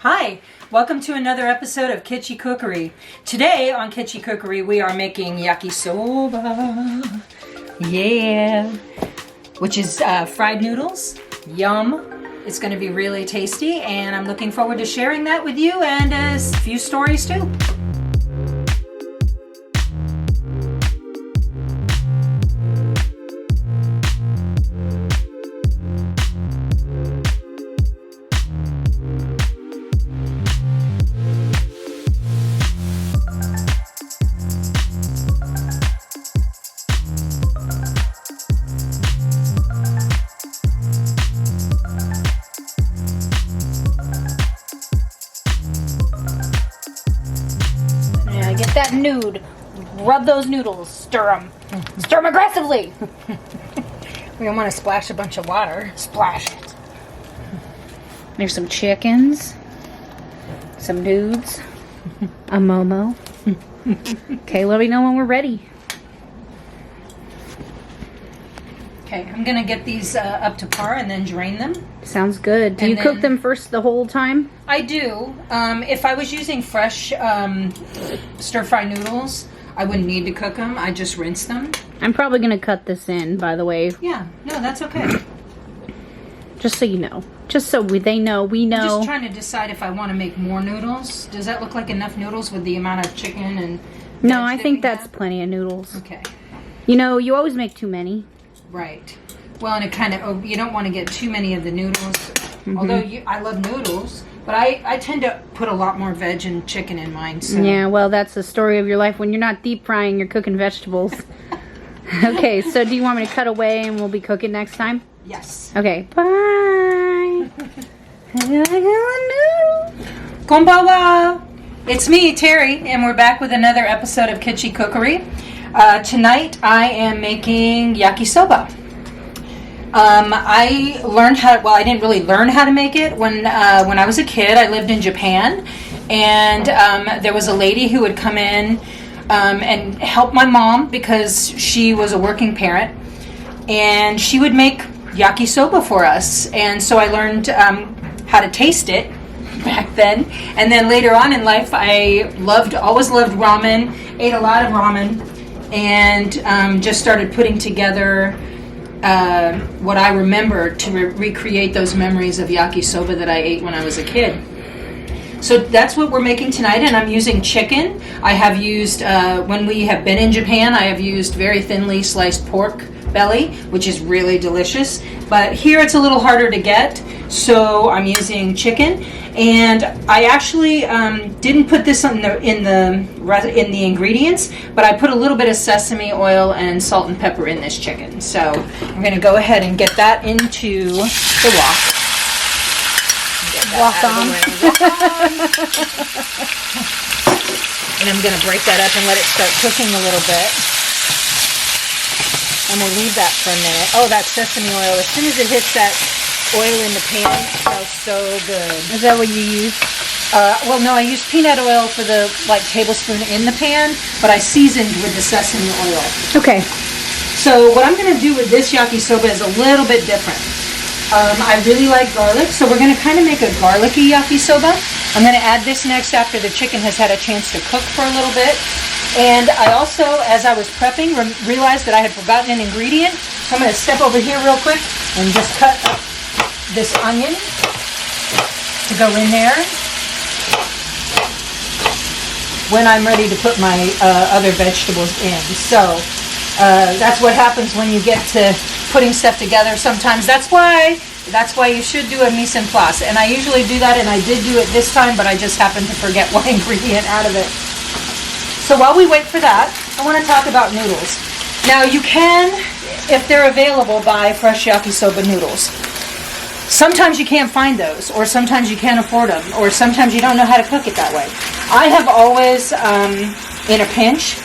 Hi, welcome to another episode of Kitschy Cookery. Today on Kitschy Cookery we are making yakisoba. Yeah, which is fried noodles. Yum. It's going to be really tasty and I'm looking forward to sharing that with you and a few stories too. Get that nude. Rub those noodles. Stir them. Stir them aggressively. We don't want to splash a bunch of water. Splash it. There's some chickens. Some nudes. A Momo. Okay, let me know when we're ready. Okay, I'm going to get these up to par and then drain them. Sounds good. Do you cook them first the whole time? I do. If I was using fresh stir-fry noodles, I wouldn't need to cook them. I just rinse them. I'm probably going to cut this in, by the way. Yeah. No, that's okay. Just so you know. Just so they know, we know. I'm just trying to decide if I want to make more noodles. Does that look like enough noodles with the amount of chicken and No, I think that's plenty of noodles. Okay. You know, you always make too many. Right. Well, and it kind of, you don't want to get too many of the noodles. Mm-hmm. Although I love noodles, but I tend to put a lot more veg and chicken in mine. So. Yeah, well, that's the story of your life. When you're not deep frying, you're cooking vegetables. Okay, so do you want me to cut away and we'll be cooking next time? Yes. Okay, bye. Konbawa! It's me, Terry, and we're back with another episode of Kitschy Cookery. Tonight I am making yakisoba. I learned how. Well, I didn't really learn how to make it when I was a kid. I lived in Japan, and there was a lady who would come in and help my mom because she was a working parent, and she would make yakisoba for us. And so I learned how to taste it back then, and then later on in life, I always loved ramen. Ate a lot of ramen, and just started putting together what I remember to recreate those memories of yakisoba that I ate when I was a kid. So that's what we're making tonight, and I'm using chicken. I have used, when we have been in Japan, I have used very thinly sliced pork belly, which is really delicious. But here it's a little harder to get, so I'm using chicken. And I actually didn't put this in the ingredients, but I put a little bit of sesame oil and salt and pepper in this chicken. So I'm going to go ahead and get that into the wok. Walk on. And I'm going to break that up and let it start cooking a little bit. And we'll leave that for a minute. Oh, that sesame oil. As soon as it hits that oil in the pan, it smells so good. Is that what you use? Well, no, I used peanut oil for the tablespoon in the pan, but I seasoned with the sesame oil. Okay. So what I'm going to do with this yakisoba is a little bit different. I really like garlic, so we're going to kind of make a garlicky yakisoba. I'm going to add this next after the chicken has had a chance to cook for a little bit. And I also, as I was prepping, realized that I had forgotten an ingredient. So I'm going to step over here real quick and just cut up this onion to go in there when I'm ready to put my other vegetables in. So that's what happens when you get to putting stuff together sometimes. That's why you should do a mise en place. And I usually do that, and I did do it this time, but I just happened to forget one ingredient out of it. So while we wait for that, I want to talk about noodles. Now you can, if they're available, buy fresh yakisoba noodles. Sometimes you can't find those, or sometimes you can't afford them, or sometimes you don't know how to cook it that way. I have always, in a pinch,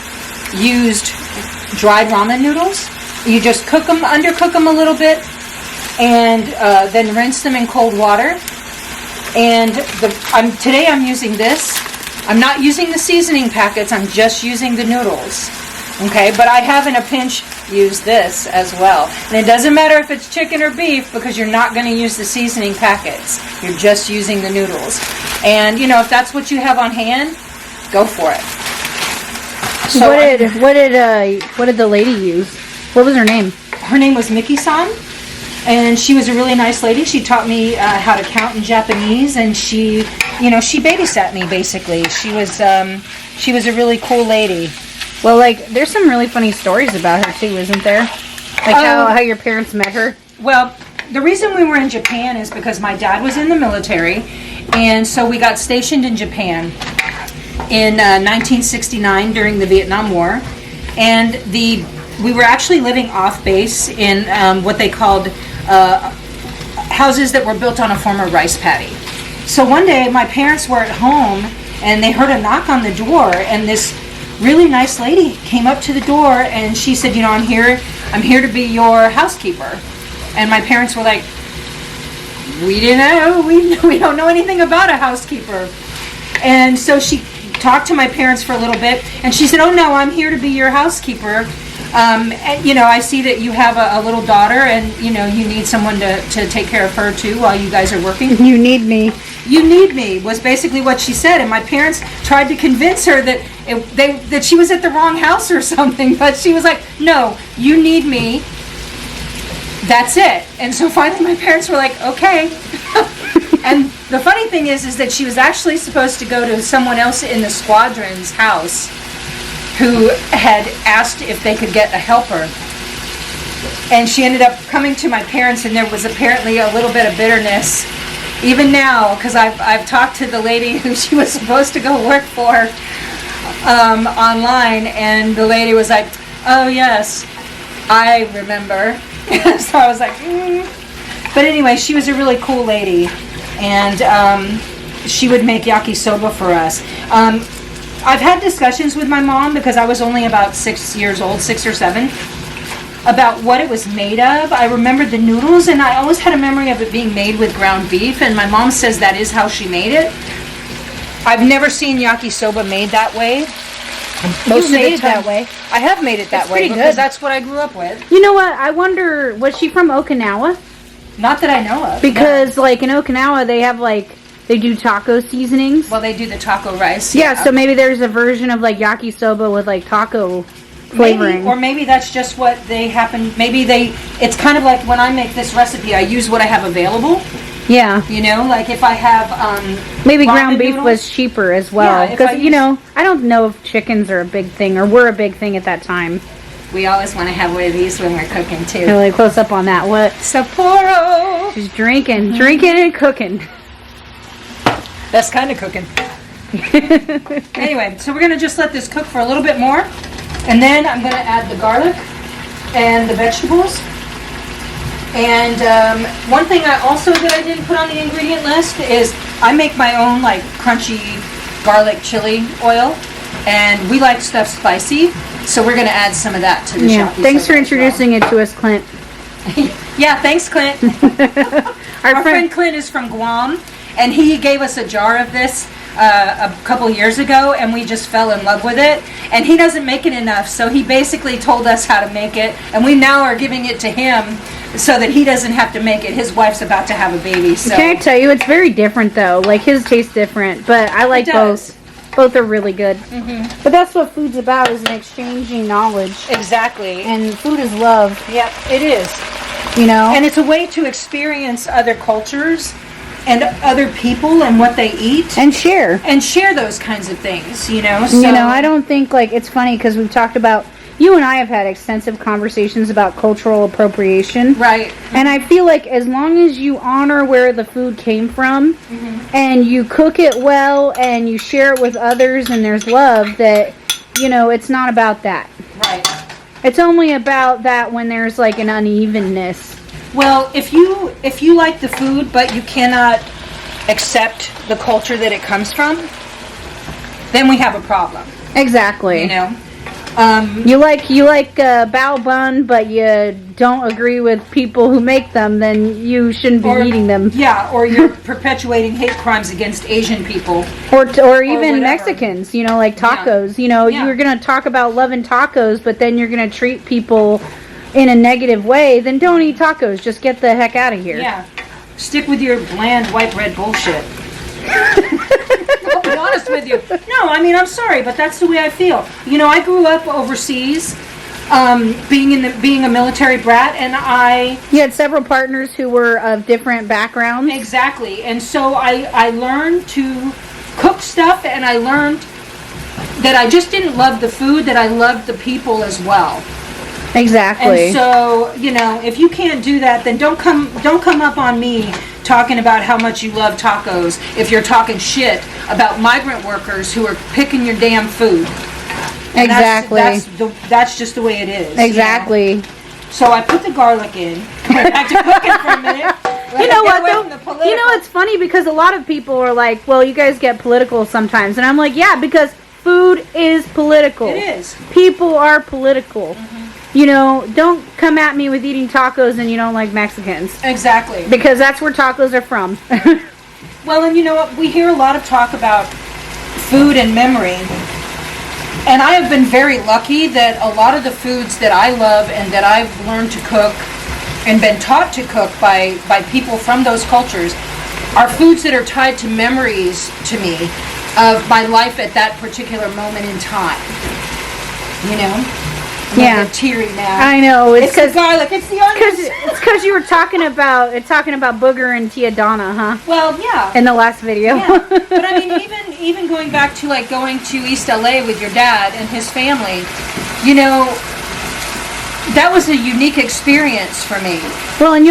used dried ramen noodles. You just undercook them a little bit, and then rinse them in cold water. And today I'm using this. I'm not using the seasoning packets, I'm just using the noodles. Okay, but I have in a pinch used this as well. And it doesn't matter if it's chicken or beef because you're not going to use the seasoning packets. You're just using the noodles. And, you know, if that's what you have on hand, go for it. So what did the lady use? What was her name? her name was Miki-san, and she was a really nice lady. She taught me how to count in Japanese, and she babysat me basically. She was a really cool lady. Well, like, there's some really funny stories about her too, isn't there? Like how your parents met her. Well, the reason we were in Japan is because my dad was in the military, and so we got stationed in Japan in 1969 during the Vietnam War, and we were actually living off base in what they called houses that were built on a former rice paddy. So one day my parents were at home and they heard a knock on the door, and this really nice lady came up to the door and she said, you know, I'm here to be your housekeeper. And my parents were like, we didn't know, we don't know anything about a housekeeper. And so she talked to my parents for a little bit, and she said, oh no, I'm here to be your housekeeper. And, you know, I see that you have a little daughter, and, you know, you need someone to take care of her too while you guys are working. You need me. You need me was basically what she said, and my parents tried to convince her that that she was at the wrong house or something, but she was like, no, you need me. That's it. And so finally my parents were like, okay. And the funny thing is that she was actually supposed to go to someone else in the squadron's house who had asked if they could get a helper. And she ended up coming to my parents, and there was apparently a little bit of bitterness. Even now, because I've talked to the lady who she was supposed to go work for online, and the lady was like, oh yes, I remember. So I was like, But anyway, she was a really cool lady, and she would make yakisoba for us. I've had discussions with my mom, because I was only about 6 years old, 6 or 7, about what it was made of. I remembered the noodles, and I always had a memory of it being made with ground beef, and my mom says that is how she made it. I've never seen yakisoba made that way. Most of the time, that way. I have made it that way because that's what I grew up with. You know what? I wonder, was she from Okinawa? Not that I know of. Because, like, in Okinawa, they have, like, they do taco seasonings. Well, they do the taco rice. Yeah, so maybe there's a version of, like, yakisoba with, like, taco flavoring. Maybe that's just what they happen. It's kind of like when I make this recipe, I use what I have available. Yeah. You know, like if I have maybe ground beef was cheaper as well. Because, you know, I don't know if chickens are a big thing or were a big thing at that time. We always want to have one of these when we're cooking, too. Really close up on that. What? Sapporo! She's drinking and cooking. Best kind of cooking. Anyway, so we're going to just let this cook for a little bit more. And then I'm going to add the garlic and the vegetables. And one thing that I didn't put on the ingredient list is I make my own, like, crunchy garlic chili oil. And we like stuff spicy, so we're going to add some of that to the yakisoba. Thanks for introducing it to us, Clint. Yeah, thanks, Clint. Our friend Clint is from Guam, and he gave us a jar of this a couple years ago, and we just fell in love with it. And he doesn't make it enough, so he basically told us how to make it, and we now are giving it to him so that he doesn't have to make it. His wife's about to have a baby, so. Can I tell you, it's very different, though. Like, his tastes different, but I like both. Both are really good. Mm-hmm. But that's what food's about, is an exchanging knowledge. Exactly. And food is love. Yep, it is. You know? And it's a way to experience other cultures and other people and what they eat. And share. And share those kinds of things, you know? So, you know, I don't think, like, it's funny because we've talked about, you and I have had extensive conversations about cultural appropriation. Right. And I feel like as long as you honor where the food came from, and you cook it well, and you share it with others, and there's love, that, you know, it's not about that. Right. It's only about that when there's, like, an unevenness. Well, if you like the food, but you cannot accept the culture that it comes from, then we have a problem. Exactly. You know? You like bao bun, but you don't agree with people who make them, then you shouldn't be eating them. Yeah, or you're perpetuating hate crimes against Asian people. Or even Mexicans, you know, like tacos. Yeah. You know, you're going to talk about loving tacos, but then you're going to treat people in a negative way, then don't eat tacos. Just get the heck out of here. Yeah. Stick with your bland white bread bullshit. I'll be honest with you. No, I mean, I'm sorry, but that's the way I feel. You know, I grew up overseas, being a military brat, and You had several partners who were of different backgrounds. exactly, and so I learned to cook stuff, and I learned that I just didn't love the food, that I loved the people as well. Exactly. And so, you know, if you can't do that, then don't come up on me talking about how much you love tacos if you're talking shit about migrant workers who are picking your damn food. And exactly. That's just the way it is. Exactly. You know? So I put the garlic in. Went back to cooking for a minute. You know what though? You know it's funny because a lot of people are like, well, you guys get political sometimes. And I'm like, yeah, because food is political. It is. People are political. Mm-hmm. You know, don't come at me with eating tacos and you don't like Mexicans. Exactly. Because that's where tacos are from. Well, and you know what? We hear a lot of talk about food and memory. And I have been very lucky that a lot of the foods that I love and that I've learned to cook and been taught to cook by people from those cultures are foods that are tied to memories to me of my life at that particular moment in time. You know? Yeah, teary now. I know. It's the garlic. It's the onions. It's because you were talking about Booger and Tia Donna, huh? Well, yeah. In the last video. Yeah. But I mean, even going back to like going to East LA with your dad and his family, you know, that was a unique experience for me. Well, and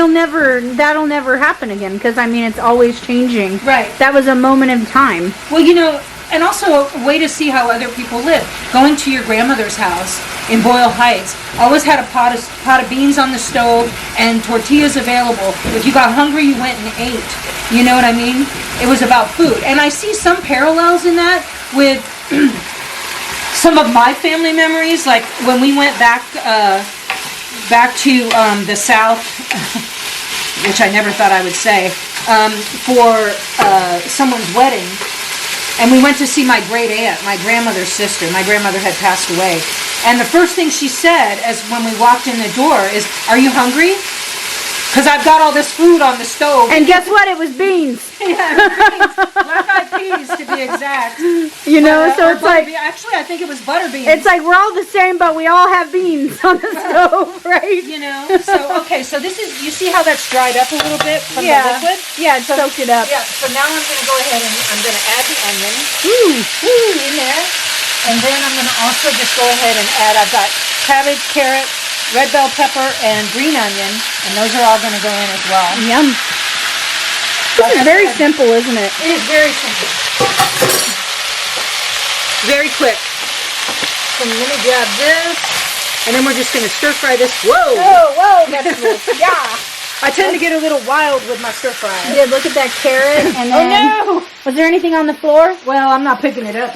that'll never happen again because I mean, it's always changing. Right. That was a moment in time. Well, you know. And also a way to see how other people live. Going to your grandmother's house in Boyle Heights, always had a pot of beans on the stove and tortillas available. If you got hungry, you went and ate. You know what I mean? It was about food. And I see some parallels in that with some of my family memories, like when we went back to the South, which I never thought I would say, for someone's wedding. And we went to see my great aunt, my grandmother's sister. My grandmother had passed away. And the first thing she said as when we walked in the door is, "Are you hungry? Because I've got all this food on the stove." And guess what? It was beans. Yeah, beans. Black-eyed peas to be exact. You know, so it's like... Actually, I think it was butter beans. It's like we're all the same, but we all have beans on the stove, right? You know? So, okay, so this is... You see how that's dried up a little bit from the liquid? Yeah, it soaked it up. Yeah, so now I'm going to go ahead and I'm going to add the onion. Ooh. In there. And then I'm going to also just go ahead and add... I've got cabbage, carrot, red bell pepper, and green onion. And those are all going to go in as well. Yum. This is very simple, isn't it? It is very simple. Very quick. So let me grab this. And then we're just going to stir fry this. Whoa! Whoa, vegetables. Yeah. I tend to get a little wild with my stir fry. You did look at that carrot and then... Oh no! Was there anything on the floor? Well, I'm not picking it up.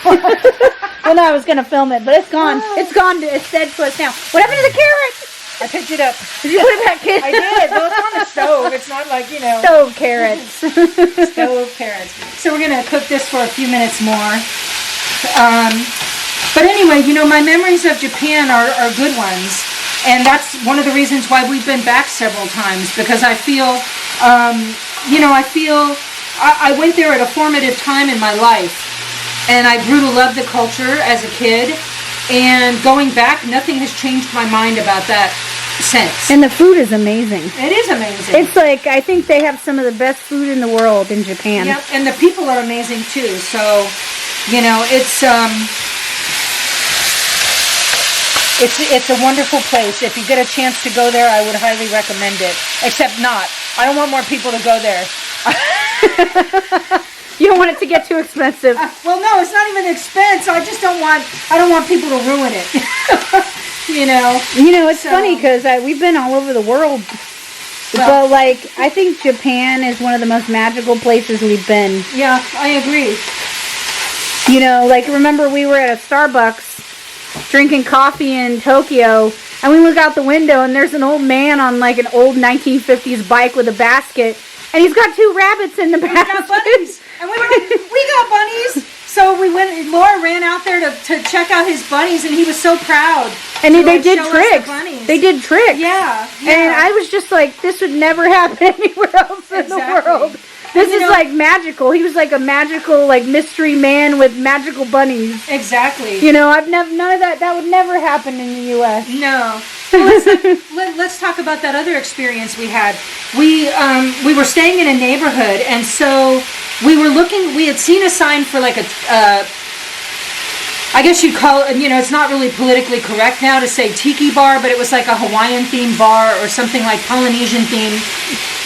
Well, no, I was going to film it, but it's gone. It's gone. It's dead to us now. What happened to the carrot? I picked it up. Did you put it back in? I did. Well, it's on the stove. It's not like, you know. Stove carrots. Stove carrots. So we're going to cook this for a few minutes more. But anyway, you know, my memories of Japan are good ones. And that's one of the reasons why we've been back several times. Because I feel, you know, I went there at a formative time in my life. And I grew to love the culture as a kid. And going back, nothing has changed my mind about that since. And the food is amazing. It is amazing. It's like, I think they have some of the best food in the world in Japan. Yep, and the people are amazing too. So, you know, it's a wonderful place. If you get a chance to go there, I would highly recommend it. Except not. I don't want more people to go there. You don't want it to get too expensive. Well, no, it's not even expense. I don't want people to ruin it. You know. You know, it's funny because we've been all over the world. But, like, I think Japan is one of the most magical places we've been. Yeah, I agree. You know, like, remember we were at a Starbucks drinking coffee in Tokyo, and we look out the window, and there's an old man on, like, an old 1950s bike with a basket, and he's got 2 rabbits in the basket. We got bunnies. And we were like, we got bunnies. So we went, Laura ran out there to check out his bunnies, and he was so proud. And they did tricks. They did tricks. Yeah. And I was just like, this would never happen anywhere else in the world. This is like magical. He was like a magical, like mystery man with magical bunnies. Exactly. You know, I've never none of that. That would never happen in the U.S. No. Well, let's talk about that other experience we had. We were staying in a neighborhood, and so we were looking. We had seen a sign for like a. I guess you'd call it, you know, it's not really politically correct now to say tiki bar, but it was like a Hawaiian themed bar or something like Polynesian themed.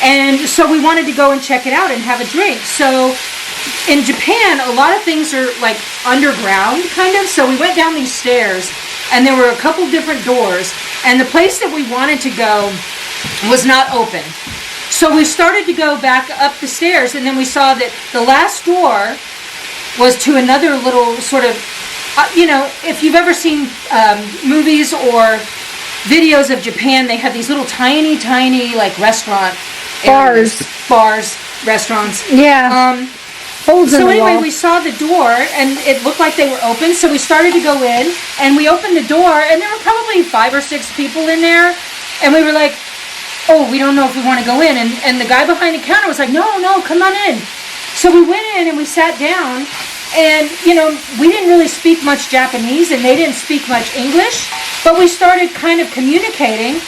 And so we wanted to go and check it out and have a drink. So in Japan, a lot of things are like underground, kind of. So we went down these stairs, and there were a couple different doors. And the place that we wanted to go was not open. So we started to go back up the stairs, and then we saw that the last door was to another little sort of, you know, if you've ever seen movies or videos of Japan, they have these little tiny like restaurant areas. Bars, restaurants. Yeah. Holes in so the anyway, wall. we saw the door, and it looked like they were open, so we started to go in, and we opened the door, and there were probably 5 or 6 people in there, and we were like, oh, we don't know if we want to go in, and the guy behind the counter was like, no, come on in. So we went in, and we sat down, and, you know, we didn't really speak much Japanese, and they didn't speak much English, but we started kind of communicating.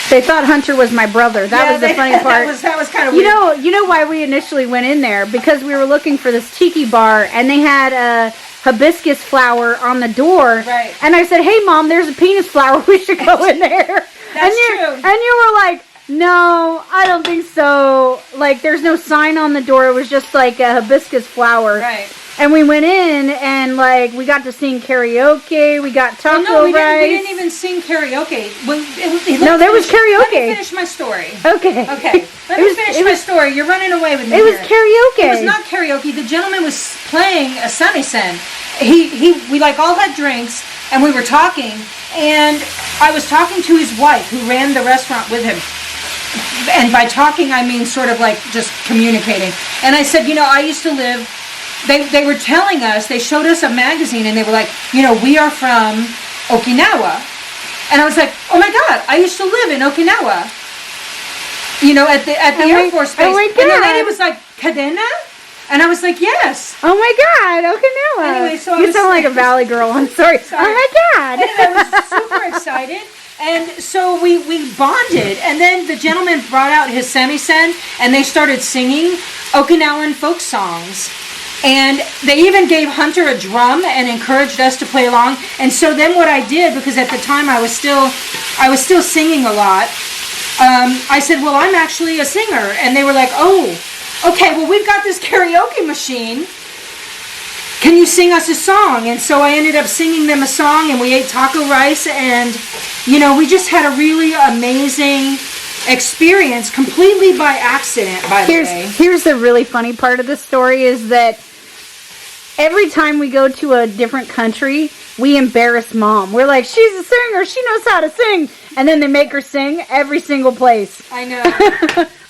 They thought Hunter was my brother. That was the funny part. That was kind of weird. You know why we initially went in there? Because we were looking for this tiki bar, and they had a hibiscus flower on the door. Right. And I said, hey, Mom, there's a penis flower. We should go in there. That's true. And you were like, no, I don't think so. Like, there's no sign on the door. It was just like a hibiscus flower. Right. And we went in, and like we got to sing karaoke. We got taco we rice. didn't even sing karaoke. There was karaoke. Let me finish my story. Okay. Let me finish my story. You're running away with me. It was here. karaoke. It was not karaoke. The gentleman was playing a samisen. We like all had drinks, and we were talking, and I was talking to his wife who ran the restaurant with him. And by talking, I mean sort of like just communicating. And I said, you know, I used to live. They were telling us, they showed us a magazine, and they were like, you know, we are from Okinawa. And I was like, oh my God, I used to live in Okinawa. You know, at the Air Force Base. Oh my God. And the lady was like, Cadena? And I was like, yes. Oh my God, Okinawa. Anyway, so you sound like a Valley girl. I'm sorry. Oh my God. Anyway, I was super excited. And so we bonded. And then the gentleman brought out his samisen, and they started singing Okinawan folk songs. And they even gave Hunter a drum and encouraged us to play along. And so then what I did, because at the time I was still singing a lot, I said, well, I'm actually a singer. And they were like, oh, okay, well, we've got this karaoke machine. Can you sing us a song? And so I ended up singing them a song, and we ate taco rice, and, you know, we just had a really amazing experience, completely by accident, by the way. Here's the really funny part of the story is that every time we go to a different country, we embarrass Mom. We're like, she's a singer, she knows how to sing. And then they make her sing every single place. I know.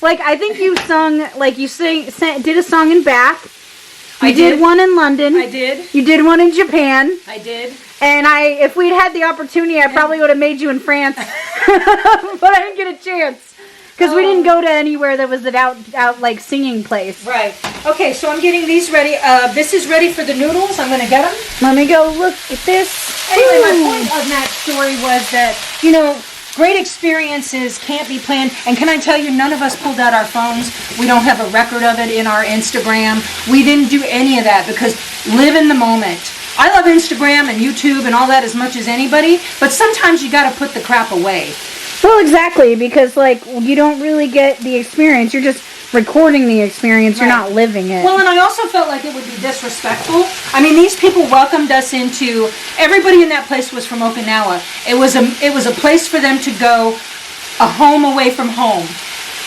Like, I think you sung, like you did a song in Bath. I did one in London. I did. You did one in Japan. I did. And if we'd had the opportunity, I probably would have made you in France. But I didn't get a chance. Because we didn't go to anywhere that was an out like singing place. Right. Okay, so I'm getting these ready. This is ready for the noodles. I'm going to get them. Let me go look at this. Anyway, my point of that story was that, you know, great experiences can't be planned. And can I tell you, none of us pulled out our phones. We don't have a record of it in our Instagram. We didn't do any of that because live in the moment. I love Instagram and YouTube and all that as much as anybody, but sometimes you got to put the crap away. Well, exactly, because like you don't really get the experience. You're just recording the experience. Right. You're not living it. Well, and I also felt like it would be disrespectful. I mean, these people welcomed us into. Everybody in that place was from Okinawa. It was a place for them to go, a home away from home.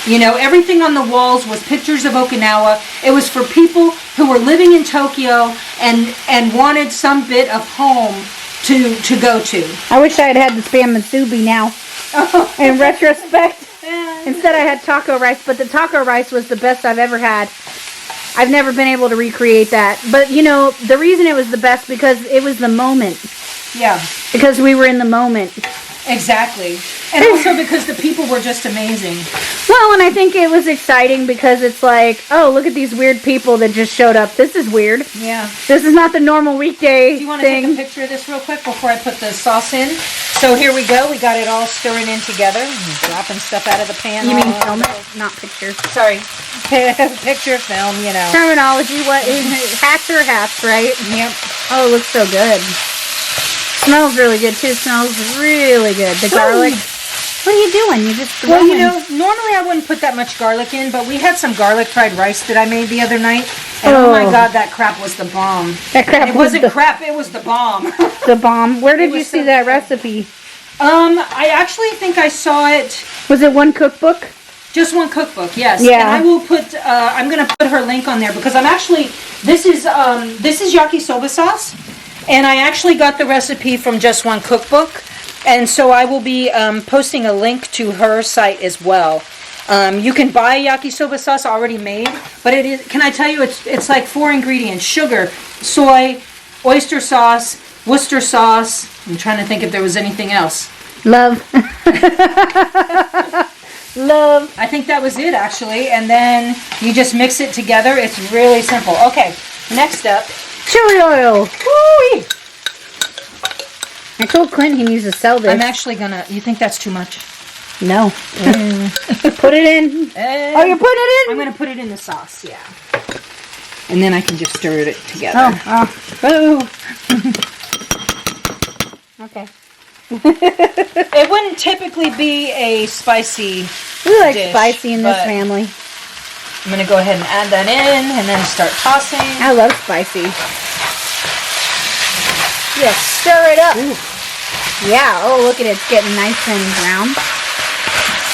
You know, everything on the walls was pictures of Okinawa. It was for people who were living in Tokyo and wanted some bit of home to go to. I wish I had had the spam musubi now. In retrospect, instead I had taco rice, but the taco rice was the best I've ever had. I've never been able to recreate that. But, you know, the reason it was the best because it was the moment. Yeah. Because we were in the moment. Exactly. And also because the people were just amazing. Well, and I think it was exciting because it's like, oh, look at these weird people that just showed up. This is weird. Yeah. This is not the normal weekday Do you want to take a picture of this real quick before I put the sauce in? So here we go. We got it all stirring in together. Dropping stuff out of the pan. You mean film it, not picture. Sorry. Picture, film, you know. Terminology, what is hats are hats, right? Yep. Oh, it looks so good. Smells really good too. Smells really good. The garlic. What are you doing? You just Well, you know, normally I wouldn't put that much garlic in, but we had some garlic fried rice that I made the other night. And oh my God, that crap was the bomb. That crap it wasn't crap, it was the bomb. The bomb. Where did you see that recipe? I actually think I saw it. Was it one cookbook? Just one cookbook, yes. Yeah. And I will put. I'm going to put her link on there because I'm actually. This is yakisoba sauce, and I actually got the recipe from just one cookbook, and so I will be posting a link to her site as well. You can buy yakisoba sauce already made, but it is. Can I tell you? It's like 4 ingredients: sugar, soy, oyster sauce, Worcester sauce. I'm trying to think if there was anything else. Love. Love. I think that was it, actually. And then you just mix it together. It's really simple. Okay, next up. Chili oil. Woo-wee. I told Clint he needs to sell this. I'm actually gonna... You think that's too much? No. Put it in. Oh, you're putting it in? I'm gonna put it in the sauce, yeah. And then I can just stir it together. Oh. Okay. It wouldn't typically be a spicy We like dish, spicy in this but family. I'm gonna go ahead and add that in and then start tossing. I love spicy. Yes, stir it up. Ooh. Yeah, oh look at it, it's getting nice and brown.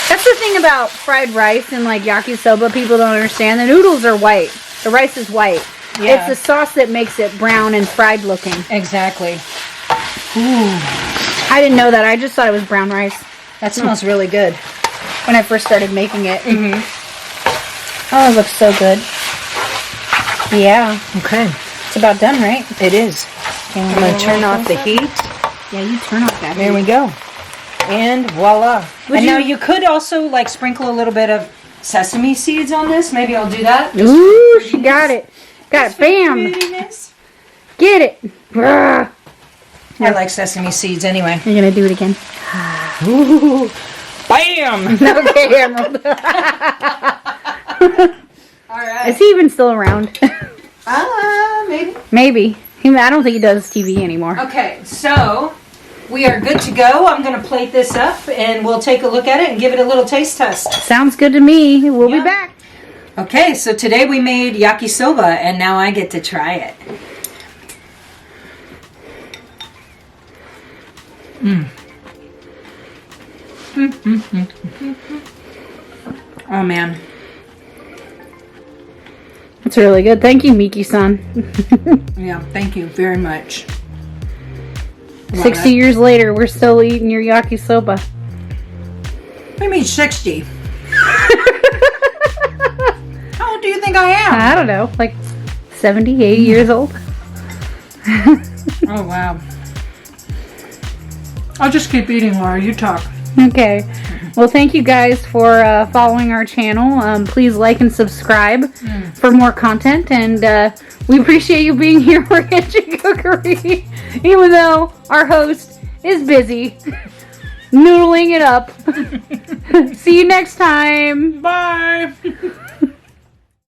That's the thing about fried rice and like yakisoba, people don't understand. The noodles are white. The rice is white. Yeah. It's the sauce that makes it brown and fried looking. Exactly. Ooh. I didn't know that. I just thought it was brown rice That smells really good. when I first started making it. Mm-hmm. Oh, it looks so good. Yeah. Okay. It's about done, right? It is. I'm going to turn off the heat. Yeah, you turn off that. There we go. And voila. Would Now you could also like sprinkle a little bit of sesame seeds on this. Maybe I'll do that. Ooh, she got it. Got it. Bam. Prettiness. Get it. Brrr. I like sesame seeds anyway. You're going to do it again. Ooh. Bam! Okay, Emerald. All right. Is he even still around? Maybe. Maybe. I don't think he does TV anymore. Okay, so we are good to go. I'm going to plate this up and we'll take a look at it and give it a little taste test. Sounds good to me. We'll be Yeah. back. Okay, so today we made yakisoba and now I get to try it. Oh man. That's really good. Thank you, Miki-san. Yeah, thank you very much. Wow, 60 years later, we're still eating your yakisoba. I mean 60. How old do you think I am? I don't know, like 70, 80 years old. Oh wow. I'll just keep eating, Laura. You talk. Okay. Well, thank you guys for following our channel. Please like and subscribe for more content. And we appreciate you being here for Kitchen Cookery, even though our host is busy noodling it up. See you next time. Bye.